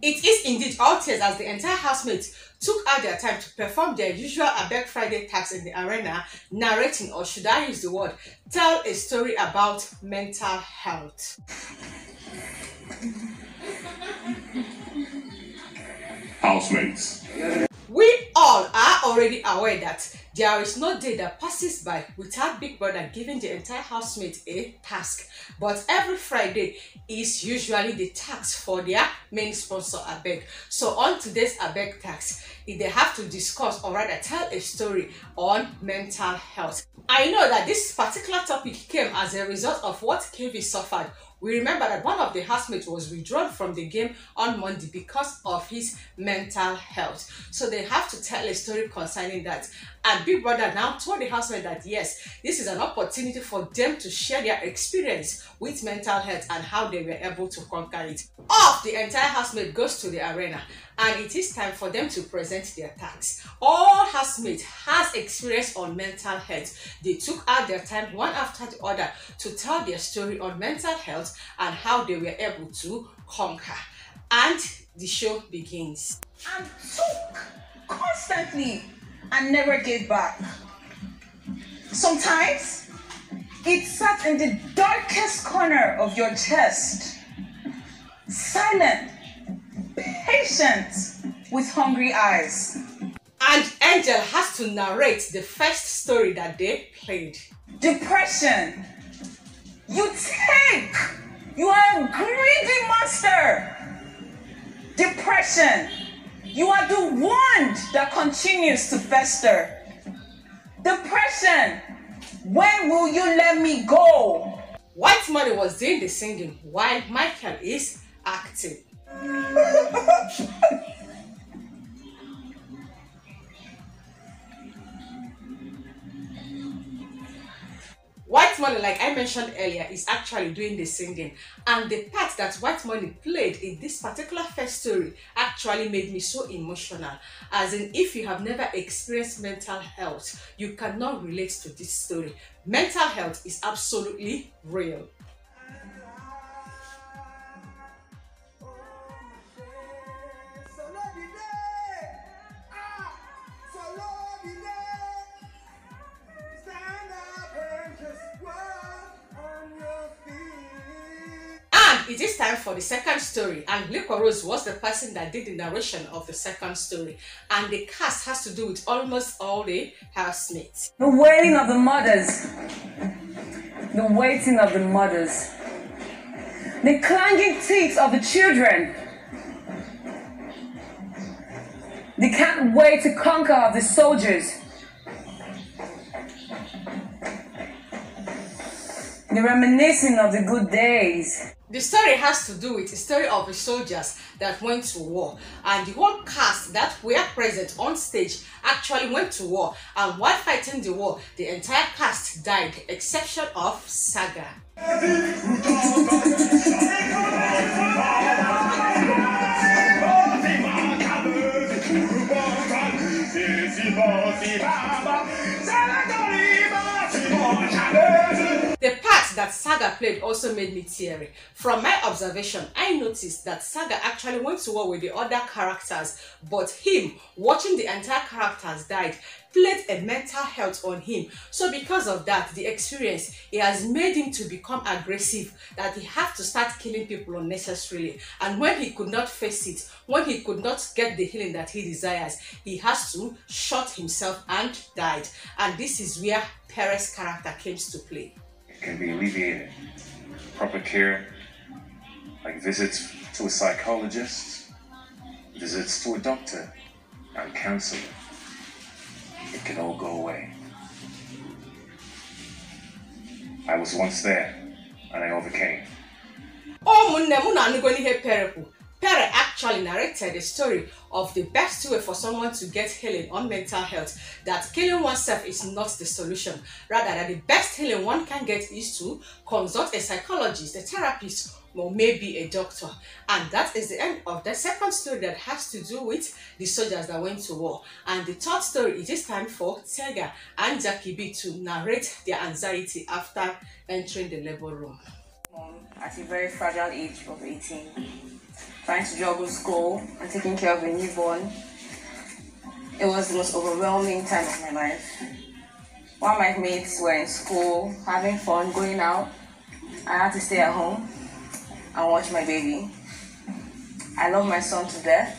It is indeed all tears as the entire housemates took out their time to perform their usual Abeg Friday tasks in the arena, narrating, or should I use the word, tell a story about mental health. Housemates. We all are already aware that there is no day that passes by without Big Brother giving the entire housemate a task. But every Friday is usually the task for their main sponsor, Abeg. So on today's Abeg task, they have to discuss or rather tell a story on mental health. I know that this particular topic came as a result of what KV suffered. We remember that one of the housemates was withdrawn from the game on Monday because of his mental health. So they have to tell a story concerning that. And Big Brother now told the housemate that yes, this is an opportunity for them to share their experience with mental health and how they were able to conquer it. Off, the entire housemate goes to the arena and it is time for them to present their tasks. All housemates has experience on mental health. They took out their time one after the other to tell their story on mental health and how they were able to conquer. And the show begins. And took constantly and never gave back. Sometimes it sat in the darkest corner of your chest, silent, patient, with hungry eyes. And Angel has to narrate the first story that they played. Depression. You take. You are a greedy monster. Depression. You are the wound that continues to fester. Depression. When will you let me go? WHITEMONEY was doing the singing while Michael is acting. WHITEMONEY, like I mentioned earlier, is actually doing the singing, and the part that WHITEMONEY played in this particular first story actually made me so emotional. As in, if you have never experienced mental health, you cannot relate to this story. Mental health is absolutely real. It is time for the second story, and Rose was the person that did the narration of the second story, and the cast has to do with almost all the housemates. The wailing of the mothers, the waiting of the mothers, the clanging teeth of the children, the can't wait to conquer of the soldiers, the reminiscing of the good days. The story has to do with the story of the soldiers that went to war, and the whole cast that were present on stage actually went to war, and while fighting the war, the entire cast died, exception of Saga. The part that Saga played also made me teary. From my observation, I noticed that Saga actually went to war with the other characters, but him, watching the entire characters died, played a mental health on him. So because of that, the experience, it has made him to become aggressive, that he had to start killing people unnecessarily. And when he could not face it, when he could not get the healing that he desires, he has to shot himself and died. And this is where Perez's character comes to play. It can be alleviated. Proper care, like visits to a psychologist, visits to a doctor, and counseling. It can all go away. I was once there, and I overcame. Pere actually narrated the story of the best way for someone to get healing on mental health, that killing oneself is not the solution. Rather, that the best healing one can get is to consult a psychologist, a therapist, or maybe a doctor. And that is the end of the second story that has to do with the soldiers that went to war. And the third story, it is time for Tega and Jackie B to narrate their anxiety after entering the labor room. At a very fragile age of 18, trying to juggle school and taking care of a newborn. It was the most overwhelming time of my life. While my mates were in school, having fun, going out, I had to stay at home and watch my baby. I love my son to death,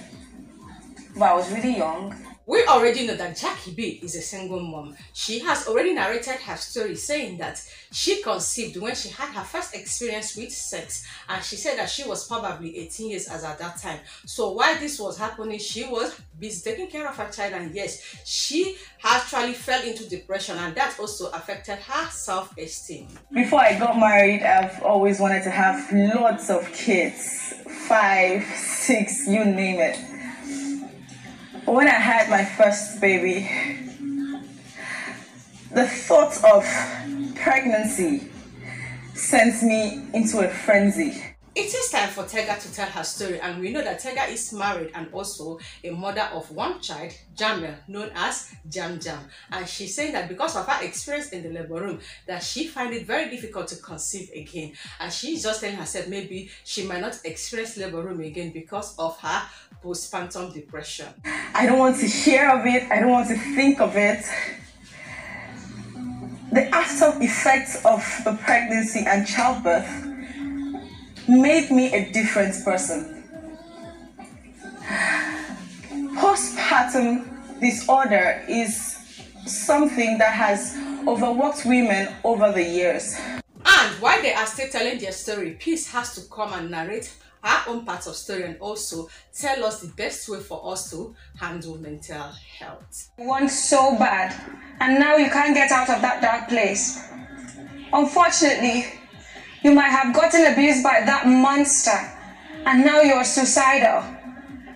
but I was really young. We already know that Jackie B is a single mom. She has already narrated her story saying that she conceived when she had her first experience with sex, and she said that she was probably 18 years as at that time. So while this was happening, she was busy taking care of her child, and yes, she actually fell into depression, and that also affected her self-esteem. Before I got married, I've always wanted to have lots of kids, 5, 6, you name it. When I had my first baby, the thought of pregnancy sent me into a frenzy. It is time for Tega to tell her story, and we know that Tega is married and also a mother of one child, Jamel, known as Jam Jam. And she's saying that because of her experience in the labor room, that she find it very difficult to conceive again. And she's just telling herself maybe she might not experience labor room again because of her postpartum depression. I don't want to hear of it. I don't want to think of it. The after effects of the pregnancy and childbirth made me a different person. Postpartum disorder is something that has overworked women over the years. And while they are still telling their story, Peace has to come and narrate her own part of story and also tell us the best way for us to handle mental health. You want so bad, and now you can't get out of that dark place. Unfortunately, you might have gotten abused by that monster, and now you're suicidal.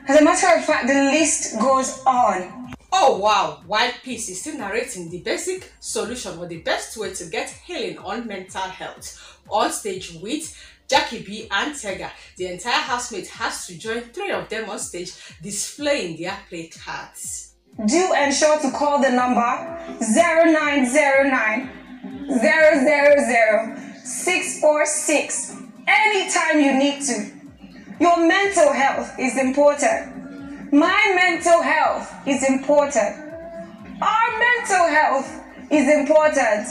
As a matter of fact, the list goes on. Oh wow, while Peace is still narrating the basic solution or the best way to get healing on mental health. On stage with Jackie B and Tega, the entire housemate has to join 3 of them on stage displaying their play cards. Do ensure to call the number 0909 000 646 anytime you need to. Your mental health is important. My mental health is important. Our mental health is important.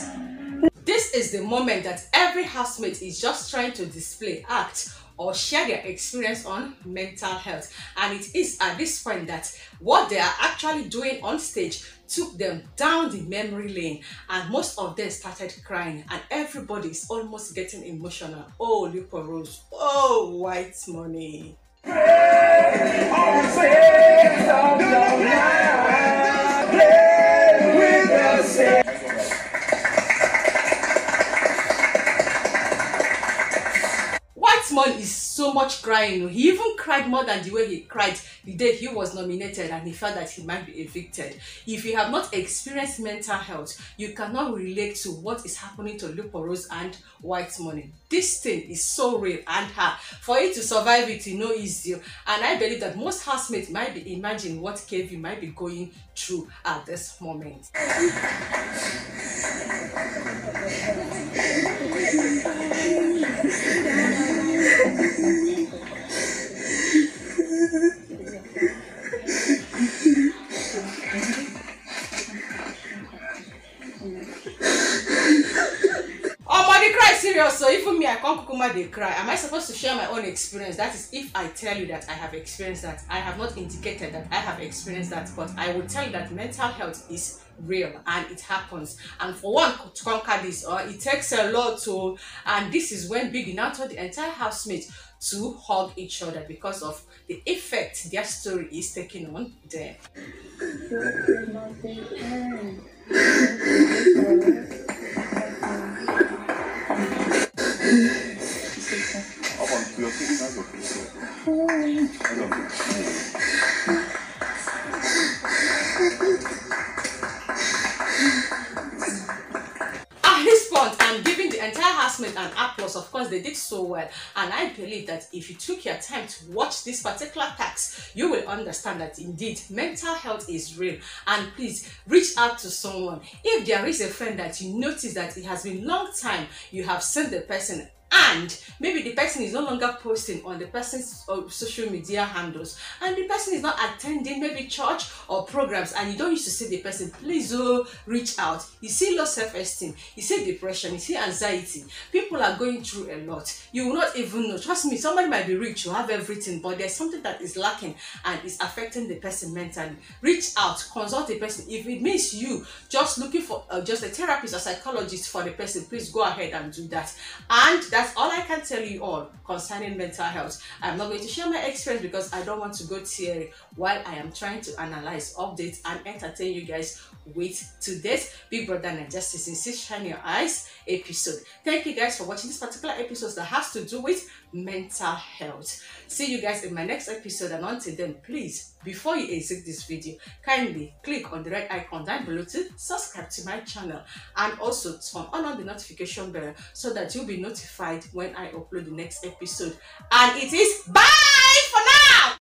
This is the moment that every housemate is just trying to display, act, or share their experience on mental health. And it is at this point that what they are actually doing on stage took them down the memory lane, and most of them started crying, and everybody is almost getting emotional. Oh, Lipo Rose. Oh, White Money. Whiteman is so much crying. He even cried more than the way he cried the day he was nominated and he felt that he might be evicted. If you have not experienced mental health, you cannot relate to what is happening to Lipo Rose and White Money. This thing is so real, and for you to survive it, you know, easy. And I believe that most housemates might be imagining what KV might be going through at this moment. So even me, I can't kukuma they cry. Am I supposed to share my own experience? That is if I tell you that I have experienced that. I have not indicated that I have experienced that, but I will tell you that mental health is real and it happens. And for one to conquer this, it takes a lot to, and this is when Biggie now told the entire housemate to hug each other because of the effect their story is taking on them. At this point, I'm giving the entire housemate an applause. Of course, they did so well, and I believe that if you took your time to watch this particular task, you will understand that indeed mental health is real. And please reach out to someone. If there is a friend that you notice that it has been a long time you have seen the person and maybe the person is no longer posting on the person's social media handles, and the person is not attending maybe church or programs, and you don't used to see the person, please reach out. You see low self-esteem, you see depression, you see anxiety. People are going through a lot. You will not even know. Trust me, somebody might be rich, you have everything, but there's something that is lacking and is affecting the person mentally. Reach out, consult the person. If it means you just looking for just a therapist or psychologist for the person, please go ahead and do that. And that's all I can tell you all concerning mental health. I'm not going to share my experience because I don't want to go teary while I am trying to analyze, update, and entertain you guys with today's Big Brother Naija Season 6 Shine Your Eyes episode. Thank you guys for watching this particular episode that has to do with mental health. See you guys in my next episode, and until then, please, before you exit this video, kindly click on the red icon down below to subscribe to my channel, and also turn on the notification bell so that you'll be notified when I upload the next episode. And it is bye for now.